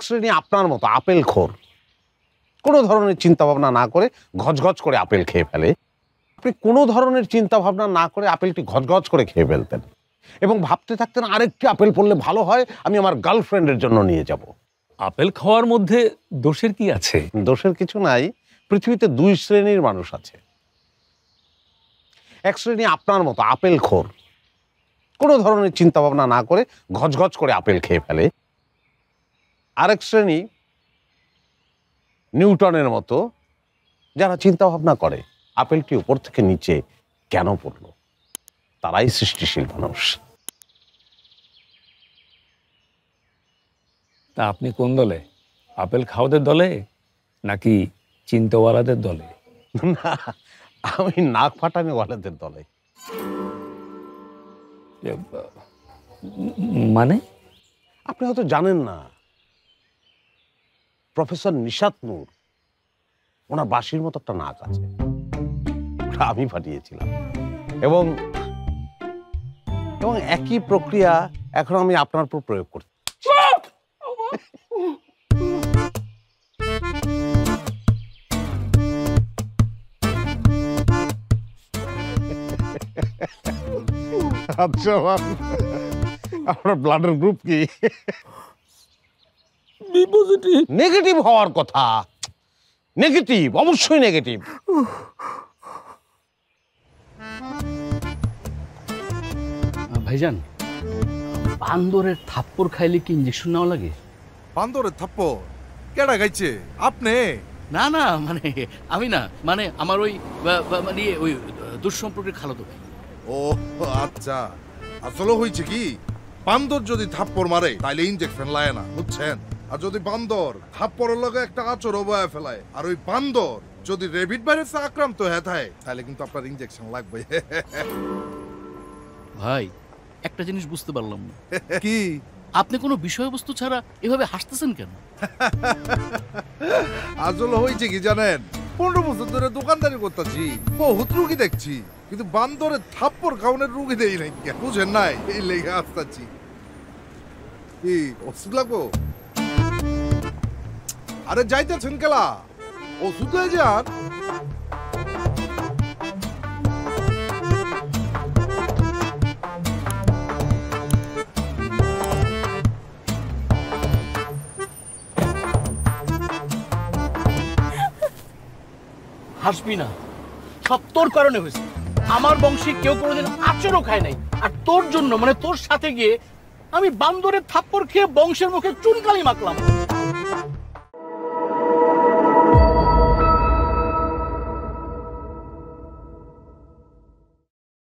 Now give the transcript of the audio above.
শ্রেণী আপনার মতো আপেল খোর, কোনো ধরনের চিন্তা ভাবনা না করে গজগজ করে আপেল খেয়ে ফেলে। আপনি কোনো ধরনের চিন্তা ভাবনা না করে আপেলটি গজগজ করে খেয়ে ফেলতেন এবং ভাবতে থাকতেন আরেকটি আপেল পড়লে ভালো হয়, আমি আমার গার্লফ্রেন্ডের জন্য নিয়ে যাব। আপেল খাওয়ার মধ্যে দোষের কি আছে? দোষের কিছু নাই। পৃথিবীতে দুই শ্রেণীর মানুষ আছে। এক শ্রেণী আপনার মতো আপেল খোর, কোনো ধরনের চিন্তা ভাবনা না করে গজগজ করে আপেল খেয়ে ফেলে। আরেক শ্রেণী নিউটনের মতো, যারা চিন্তা ভাবনা করে আপেলটি উপর থেকে নিচে কেন পড়লো। তারাই সৃষ্টিশীল মানুষ। তা আপনি কোন দলে? আপেল খাওয়াদের দলে নাকি চিন্তাওয়ালাদের দলে? না, আমি নাক ফাটানোওয়ালাদের দলে। মানে? আপনি হয়তো জানেন না, প্রফেসর নিশাত নূর, ওনার বাঁশির মতো একটা নাক আছে, ওটা আমি ফাটিয়েছিলাম। এবং এবং একই প্রক্রিয়া এখন আমি আপনার উপর প্রয়োগ করছি। আচ্ছা, আপনার ব্লাডের গ্রুপ কি? নেগেটিভ হওয়ার কথা। নেগেটিভ, অবশ্যই নেগেটিভ। ভাইজান, বান্দরের থাপ্পড় খাইলে কি ইঞ্জেকশন নেওয়া লাগে? বান্দরের থাপ্পড় কেডা খাইছে? আপনি? না না, মানে আমি না, মানে আমার ওই মানে ওই দুঃসম্পর্কের খালাতো ভাই। ও আচ্ছা, আসলে হয়েছে কি, বান্দর যদি থাপ্পড় মারে তাইলে ইনজেকশন লায় না, বুঝছেন? আর যদি বান্দর থাপ্পড়ের লগে একটা আচর বয়ে ফেলায়, আর ওই বান্দর যদি রেবিড ভাইরাসে আক্রান্ত হয়ে থাকে, তাহলে কিন্তু আপনার ইনজেকশন লাগবে। ভাই, একটা জিনিস বুঝতে পারলাম না। কি? আপনি কোনো বিষয়বস্তু ছাড়া এভাবে হাসতেছেন কেন? আসলে হয়েছে কি জানেন, 15 বছর ধরে দোকানদারি করতেছি, বহুত রুগী দেখছি, কিন্তু বান্দরের থাপ্পড় খাওয়ানোর রুগী দেই নাই, বুঝেন নাই? এই লেগে আসতেছি। কি ওষুধ লাগবো? আরে যাইতেছেন কেলা, ওষুধ হয়ে যান। হাসবি না, সব তোর কারণে হয়েছে। আমার বংশে কেউ কোনোদিন আচরও খায় নাই, আর তোর জন্য, মানে তোর সাথে গিয়ে আমি বান্দরের থাপ্পড় খেয়ে বংশের মুখে চুনকালি মাখলাম।